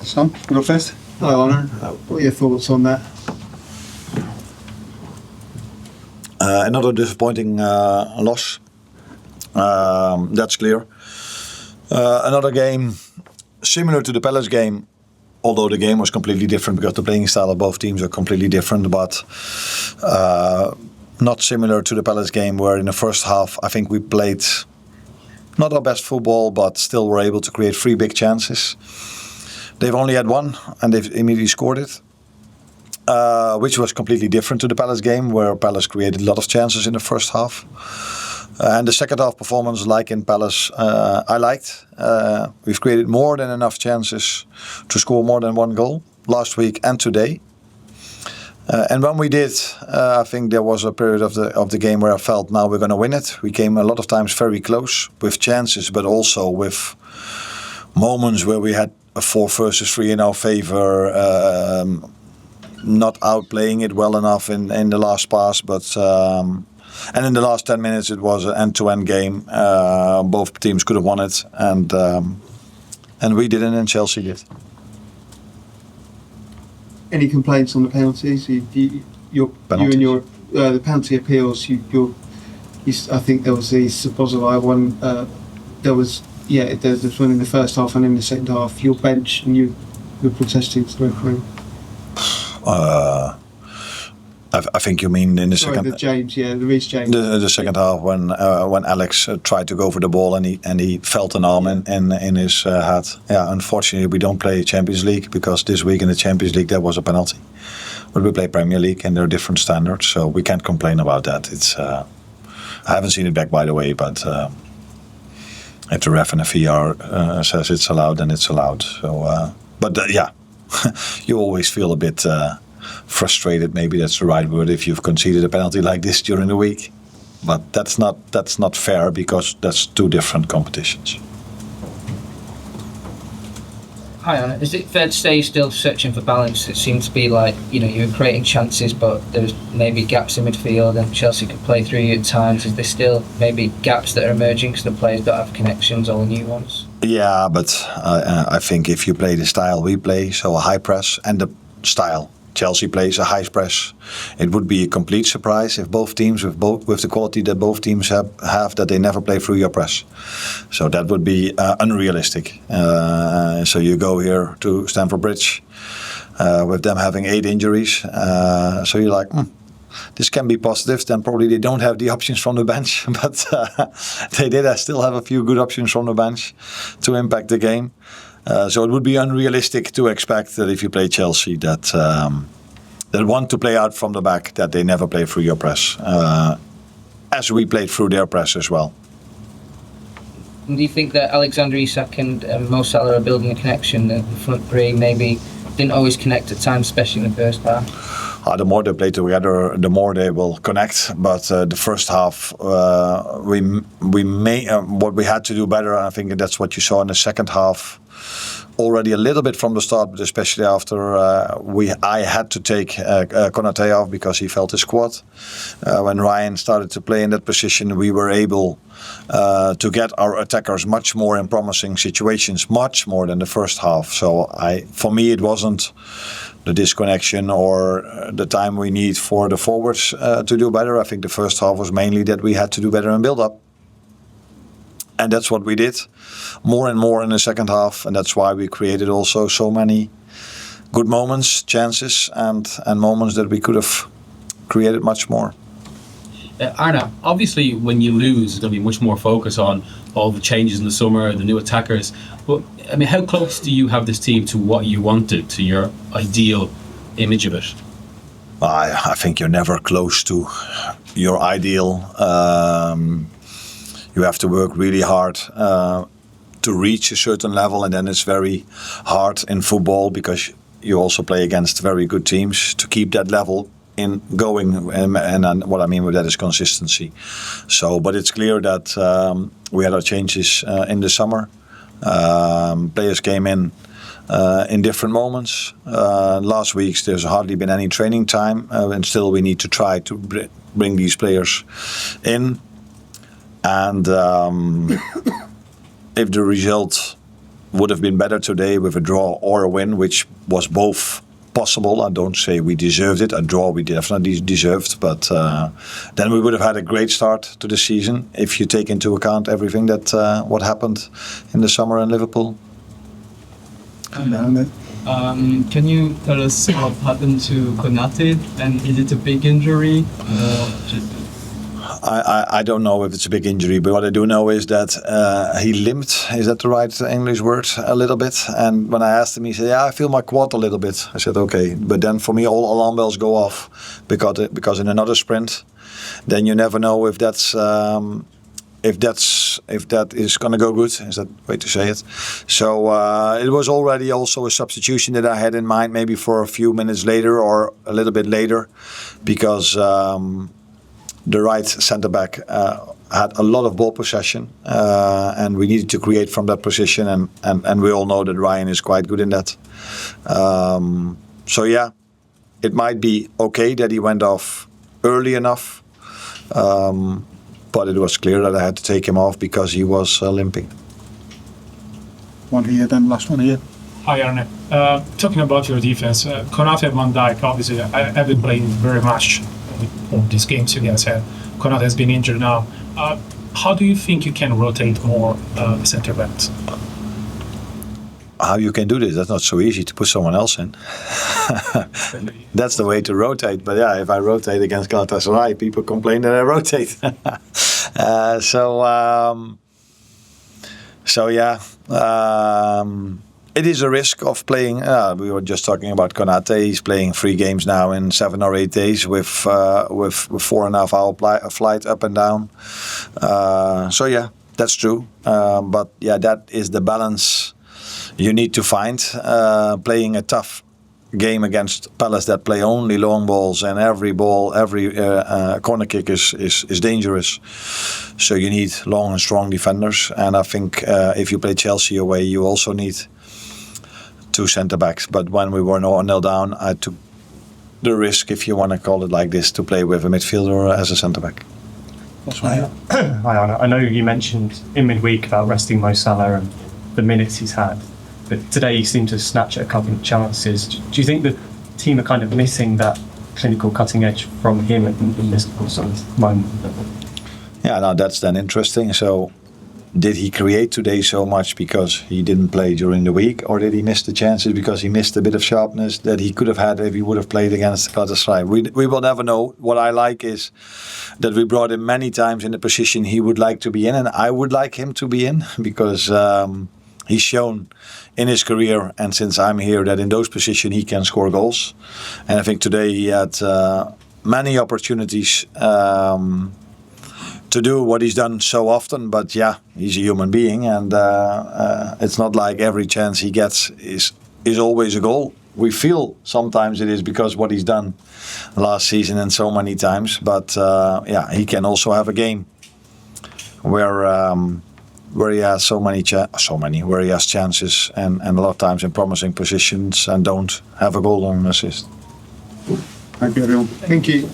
Sam, you go first. Hi, Arne. What are your thoughts on that? Another disappointing loss. That's clear. Another game similar to the Palace game, although the game was completely different because the playing style of both teams are completely different, but not similar to the Palace game, where in the first half I think we played not our best football, but still were able to create 3 big chances. They've only had one, and they've immediately scored it, which was completely different to the Palace game, where Palace created a lot of chances in the first half. And the second half performance, like in Palace, I liked. We've created more than enough chances to score more than 1 goal last week and today. And when we did, I think there was a period of the game where I felt now we're going to win it. We came a lot of times very close with chances, but also with moments where we had a 4 versus 3 in our favor, not outplaying it well enough in the last pass, but and in the last 10 minutes it was an end-to-end game. Both teams could have won it, and we didn't, and Chelsea did. Any complaints on the penalties? You and your the penalty appeals. I think there was the Szoboszlai one. There was one in the first half and in the second half. Your bench and you were protesting to the referee. I think you mean in the second. The Reece James. The second half when Alex tried to go for the ball and he felt an arm in his head. Yeah, unfortunately we don't play Champions League because this week in the Champions League there was a penalty. But we play Premier League and there are different standards, so we can't complain about that. It's I haven't seen it back, by the way, but if the ref and the VR says it's allowed, then it's allowed. So, you always feel a bit. Frustrated, maybe that's the right word, if you've conceded a penalty like this during the week, but that's not fair because that's 2 different competitions. Hi Anna, is it fair to say you're still searching for balance? It seems to be like you're creating chances, but there's maybe gaps in midfield, and Chelsea could play through you at times. Is there still maybe gaps that are emerging because the players don't have connections, or new ones? Yeah, but I think if you play the style we play, so a high press, and the style Chelsea plays, a high press, it would be a complete surprise if both teams with the quality that both teams have that they never play through your press. So that would be unrealistic. So you go here to Stamford Bridge with them having 8 injuries. So you're like, this can be positive. Then probably they don't have the options from the bench, but they did still have a few good options from the bench to impact the game. So it would be unrealistic to expect that if you play Chelsea that want to play out from the back, that they never play through your press, as we played through their press as well. And do you think that Alexander Isak and Mo Salah are building a connection? The front 3 maybe didn't always connect at times, especially in the first half. The more they play together, the more they will connect. But the first half, what we had to do better, and I think that's what you saw in the second half. Already a little bit from the start, but especially after I had to take Konate off because he felt his quad. When Ryan started to play in that position, we were able to get our attackers much more in promising situations, much more than the first half. So for me, it wasn't the disconnection or the time we need for the forwards to do better. I think the first half was mainly that we had to do better in build-up. And that's what we did more and more in the second half. And that's why we created also so many good moments, chances, and moments that we could have created much more. Arne, obviously when you lose, there's going to be much more focus on all the changes in the summer, the new attackers. But I mean, how close do you have this team to what you wanted, to your ideal image of it? I think you're never close to your ideal. You have to work really hard to reach a certain level, and then it's very hard in football because you also play against very good teams to keep that level in going. And what I mean with that is consistency. So, but it's clear that we had our changes in the summer. Players came in different moments. Last week there's hardly been any training time, and still we need to try to bring these players in. And if the result would have been better today with a draw or a win, which was both possible. I don't say we deserved it. A draw we definitely deserved, but then we would have had a great start to the season if you take into account everything that what happened in the summer in Liverpool. Can you tell us what happened to Konate, and is it a big injury? I don't know if it's a big injury, but what I do know is that he limped. Is that the right English word? A little bit. And when I asked him, he said, "Yeah, I feel my quad a little bit." I said, "Okay." But then for me, all alarm bells go off because in another sprint, then you never know if that is going to go good. Is that the way to say it? So it was already also a substitution that I had in mind, maybe for a few minutes later or a little bit later, because the right centre back had a lot of ball possession, and we needed to create from that position, and we all know that Ryan is quite good in that. So yeah, it might be okay that he went off early enough. But it was clear that I had to take him off because he was limping. One here, then last one here. Hi Arne. Talking about your defense, Konate and Van Dijk obviously have been playing very much on these games you guys have. Konate has been injured now. How do you think you can rotate more centre backs? How you can do this? That's not so easy to put someone else in. That's the way to rotate. But yeah, if I rotate against Galatasaray, people complain that I rotate. It is a risk of playing. We were just talking about Konate. He's playing 3 games now in 7 or 8 days with 4.5 hour flight up and down. So yeah, that's true. But yeah, that is the balance you need to find. Playing a tough game against Palace that play only long balls, and every corner kick is dangerous. So you need long and strong defenders. And I think if you play Chelsea away, you also need 2 centre backs. But when we were 0-0 down, I took the risk, if you want to call it like this, to play with a midfielder as a centre back. Hi, Arne. I know you mentioned in midweek about resting Mo Salah and the minutes he's had, but today he seemed to snatch at a couple of chances. Do you think the team are kind of missing that clinical cutting edge from him in this sort of moment? Yeah, now that's then interesting. So did he create today so much because he didn't play during the week, or did he miss the chances because he missed a bit of sharpness that he could have had if he would have played against Galatasaray? We will never know. What I like is that we brought him many times in the position he would like to be in, and I would like him to be in, because he's shown in his career and since I'm here that in those positions he can score goals. And I think today he had many opportunities to do what he's done so often. But yeah, he's a human being, and it's not like every chance he gets is always a goal. We feel sometimes it is because what he's done last season and so many times. But yeah, he can also have a game where he has where he has chances and a lot of times in promising positions and don't have a goal or an assist. Thank you, everyone. Thank you.